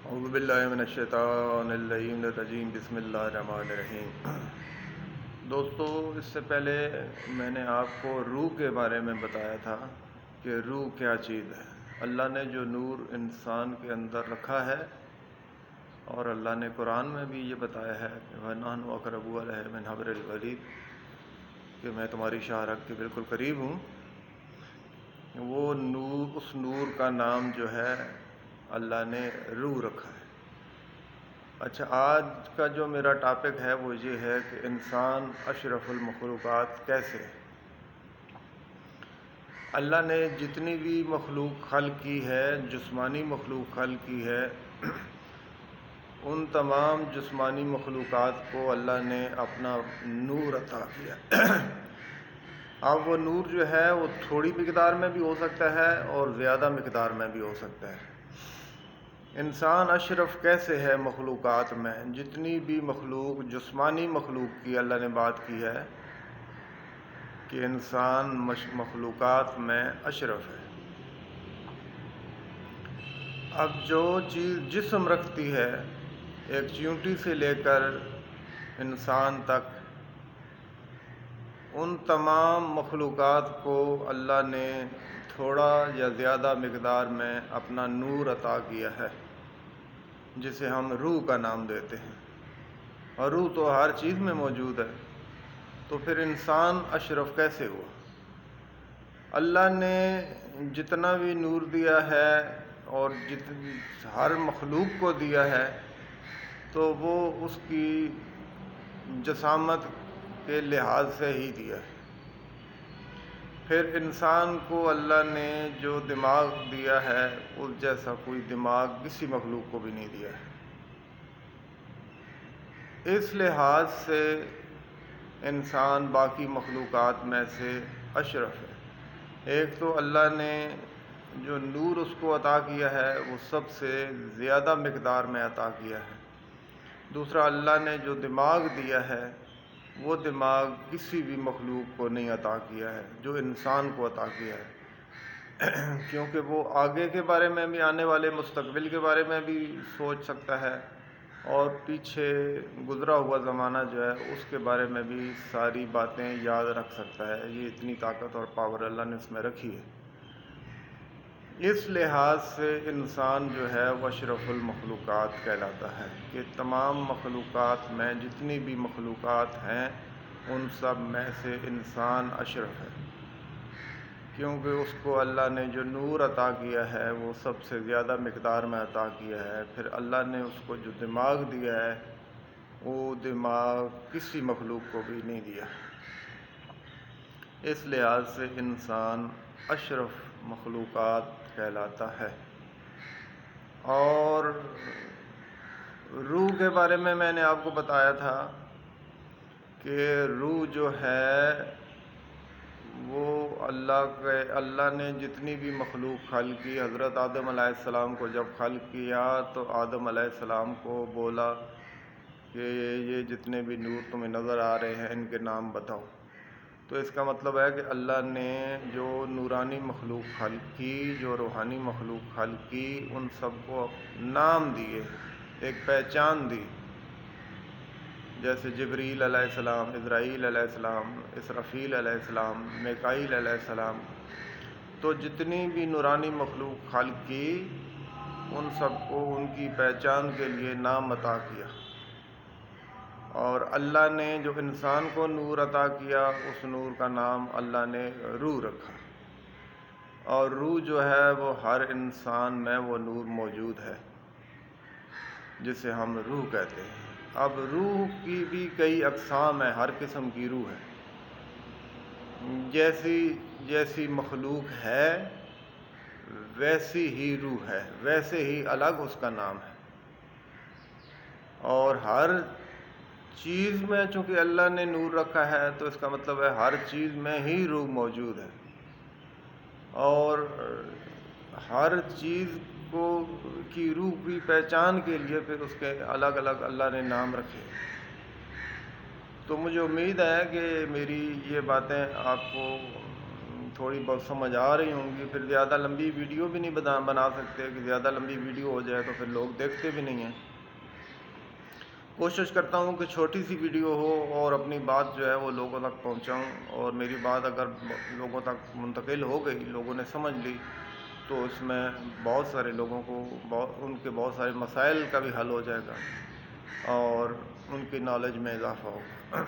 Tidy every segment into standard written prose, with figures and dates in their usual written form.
اعوذ باللہ من الشیطان اللعین الرجیم بسم اللہ الرحمن الرحیم۔ دوستو، اس سے پہلے میں نے آپ کو روح کے بارے میں بتایا تھا کہ روح کیا چیز ہے۔ اللہ نے جو نور انسان کے اندر رکھا ہے، اور اللہ نے قرآن میں بھی یہ بتایا ہے کہ وَنَحْنُ أَقْرَبُ إِلَيْهِ مِنْ حَبْلِ الْوَرِيدِ، کہ میں تمہاری شاہ رگ کے بالکل قریب ہوں۔ وہ نور، اس نور کا نام جو ہے اللہ نے روح رکھا ہے۔ اچھا، آج کا جو میرا ٹاپک ہے وہ یہ ہے کہ انسان اشرف المخلوقات کیسے ہے۔ اللہ نے جتنی بھی مخلوق خلق کی ہے، جسمانی مخلوق خلق کی ہے، ان تمام جسمانی مخلوقات کو اللہ نے اپنا نور عطا کیا۔ اب وہ نور جو ہے وہ تھوڑی مقدار میں بھی ہو سکتا ہے اور زیادہ مقدار میں بھی ہو سکتا ہے۔ انسان اشرف کیسے ہے مخلوقات میں؟ جتنی بھی مخلوق، جسمانی مخلوق کی اللہ نے بات کی ہے کہ انسان مخلوقات میں اشرف ہے۔ اب جو چیز جسم رکھتی ہے، ایک چیونٹی سے لے کر انسان تک، ان تمام مخلوقات کو اللہ نے تھوڑا یا زیادہ مقدار میں اپنا نور عطا کیا ہے، جسے ہم روح کا نام دیتے ہیں۔ اور روح تو ہر چیز میں موجود ہے، تو پھر انسان اشرف کیسے ہوا؟ اللہ نے جتنا بھی نور دیا ہے اور ہر مخلوق کو دیا ہے، تو وہ اس کی جسامت کے لحاظ سے ہی دیا ہے۔ پھر انسان کو اللہ نے جو دماغ دیا ہے، اس جیسا کوئی دماغ کسی مخلوق کو بھی نہیں دیا ہے۔ اس لحاظ سے انسان باقی مخلوقات میں سے اشرف ہے۔ ایک تو اللہ نے جو نور اس کو عطا کیا ہے وہ سب سے زیادہ مقدار میں عطا کیا ہے۔ دوسرا، اللہ نے جو دماغ دیا ہے وہ دماغ کسی بھی مخلوق کو نہیں عطا کیا ہے جو انسان کو عطا کیا ہے، کیونکہ وہ آگے کے بارے میں بھی، آنے والے مستقبل کے بارے میں بھی سوچ سکتا ہے، اور پیچھے گزرا ہوا زمانہ جو ہے اس کے بارے میں بھی ساری باتیں یاد رکھ سکتا ہے۔ یہ اتنی طاقت اور پاور اللہ نے اس میں رکھی ہے۔ اس لحاظ سے انسان جو ہے وہ اشرف المخلوقات کہلاتا ہے، کہ تمام مخلوقات میں جتنی بھی مخلوقات ہیں ان سب میں سے انسان اشرف ہے، کیونکہ اس کو اللہ نے جو نور عطا کیا ہے وہ سب سے زیادہ مقدار میں عطا کیا ہے۔ پھر اللہ نے اس کو جو دماغ دیا ہے وہ دماغ کسی مخلوق کو بھی نہیں دیا۔ اس لحاظ سے انسان اشرف مخلوقات کہلاتا ہے۔ اور روح کے بارے میں نے آپ کو بتایا تھا کہ روح جو ہے وہ اللہ نے جتنی بھی مخلوق خلق کی، حضرت آدم علیہ السلام کو جب خلق کیا تو آدم علیہ السلام کو بولا کہ یہ جتنے بھی نور تمہیں نظر آ رہے ہیں ان کے نام بتاؤ۔ تو اس کا مطلب ہے کہ اللہ نے جو نورانی مخلوق خلق کی، جو روحانی مخلوق خلق کی، ان سب کو نام دیے، ایک پہچان دی، جیسے جبریل علیہ السلام، اسرائیل علیہ السلام، اسرافیل علیہ السلام، میکائیل علیہ السلام۔ تو جتنی بھی نورانی مخلوق خلق کی، ان سب کو ان کی پہچان کے لیے نام عطا کیا۔ اور اللہ نے جو انسان کو نور عطا کیا، اس نور کا نام اللہ نے روح رکھا۔ اور روح جو ہے وہ ہر انسان میں وہ نور موجود ہے، جسے ہم روح کہتے ہیں۔ اب روح کی بھی کئی اقسام ہیں، ہر قسم کی روح ہے۔ جیسی مخلوق ہے ویسی ہی روح ہے، ویسے ہی الگ اس کا نام ہے۔ اور ہر چیز میں چونکہ اللہ نے نور رکھا ہے تو اس کا مطلب ہے ہر چیز میں ہی روح موجود ہے، اور ہر چیز کی روح کی پہچان کے لیے پھر اس کے الگ الگ اللہ نے نام رکھے۔ تو مجھے امید ہے کہ میری یہ باتیں آپ کو تھوڑی بہت سمجھ آ رہی ہوں گی. پھر زیادہ لمبی ویڈیو بھی نہیں بنا سکتے کہ زیادہ لمبی ویڈیو ہو جائے تو پھر لوگ دیکھتے بھی نہیں ہیں. کوشش کرتا ہوں کہ چھوٹی سی ویڈیو ہو اور اپنی بات جو ہے وہ لوگوں تک پہنچاؤں, اور میری بات اگر لوگوں تک منتقل ہو گئی, لوگوں نے سمجھ لی, تو اس میں بہت سارے لوگوں کو ان کے بہت سارے مسائل کا بھی حل ہو جائے گا اور ان کی نالج میں اضافہ ہوگا.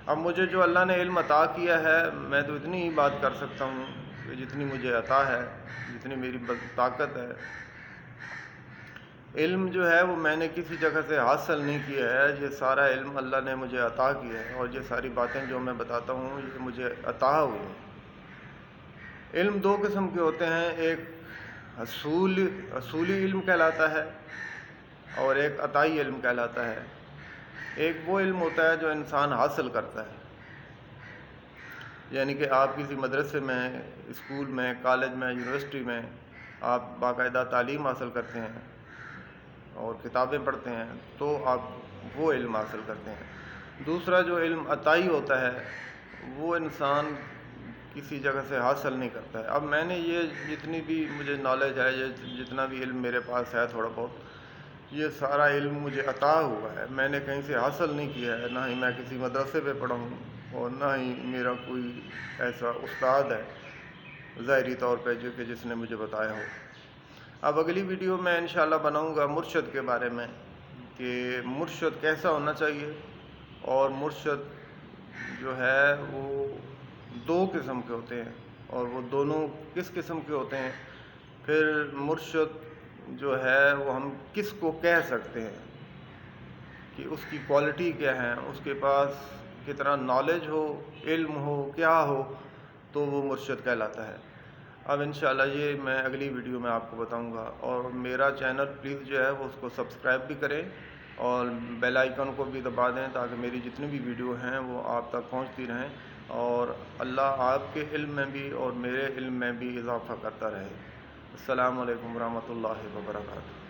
اب مجھے جو اللہ نے علم عطا کیا ہے, میں تو اتنی ہی بات کر سکتا ہوں کہ جتنی مجھے عطا ہے, جتنی میری طاقت ہے. علم جو ہے وہ میں نے کسی جگہ سے حاصل نہیں کیا ہے, یہ سارا علم اللہ نے مجھے عطا کیا ہے, اور یہ ساری باتیں جو میں بتاتا ہوں یہ مجھے عطا ہوئی ہیں. علم دو قسم کے ہوتے ہیں, ایک اصولی علم کہلاتا ہے اور ایک عطائی علم کہلاتا ہے. ایک وہ علم ہوتا ہے جو انسان حاصل کرتا ہے, یعنی کہ آپ کسی مدرسے میں, اسکول میں, کالج میں, یونیورسٹی میں آپ باقاعدہ تعلیم حاصل کرتے ہیں اور کتابیں پڑھتے ہیں تو آپ وہ علم حاصل کرتے ہیں. دوسرا جو علم عطائی ہوتا ہے وہ انسان کسی جگہ سے حاصل نہیں کرتا ہے. اب میں نے یہ جتنی بھی مجھے نالج ہے, یہ جتنا بھی علم میرے پاس ہے تھوڑا بہت, یہ سارا علم مجھے عطا ہوا ہے, میں نے کہیں سے حاصل نہیں کیا ہے. نہ ہی میں کسی مدرسے پہ پڑھا ہوں اور نہ ہی میرا کوئی ایسا استاد ہے ظاہری طور پہ جو کہ جس نے مجھے بتایا ہو. اب اگلی ویڈیو میں انشاءاللہ بناؤں گا مرشد کے بارے میں کہ مرشد کیسا ہونا چاہیے, اور مرشد جو ہے وہ دو قسم کے ہوتے ہیں اور وہ دونوں کس قسم کے ہوتے ہیں. پھر مرشد جو ہے وہ ہم کس کو کہہ سکتے ہیں کہ اس کی کوالٹی کیا ہے, اس کے پاس کتنا نالج ہو, علم ہو, کیا ہو, تو وہ مرشد کہلاتا ہے. اب انشاءاللہ یہ میں اگلی ویڈیو میں آپ کو بتاؤں گا. اور میرا چینل پلیز جو ہے وہ اس کو سبسکرائب بھی کریں اور بیل آئیکن کو بھی دبا دیں تاکہ میری جتنی بھی ویڈیو ہیں وہ آپ تک پہنچتی رہیں, اور اللہ آپ کے علم میں بھی اور میرے علم میں بھی اضافہ کرتا رہے. السلام علیکم ورحمۃ اللہ وبرکاتہ.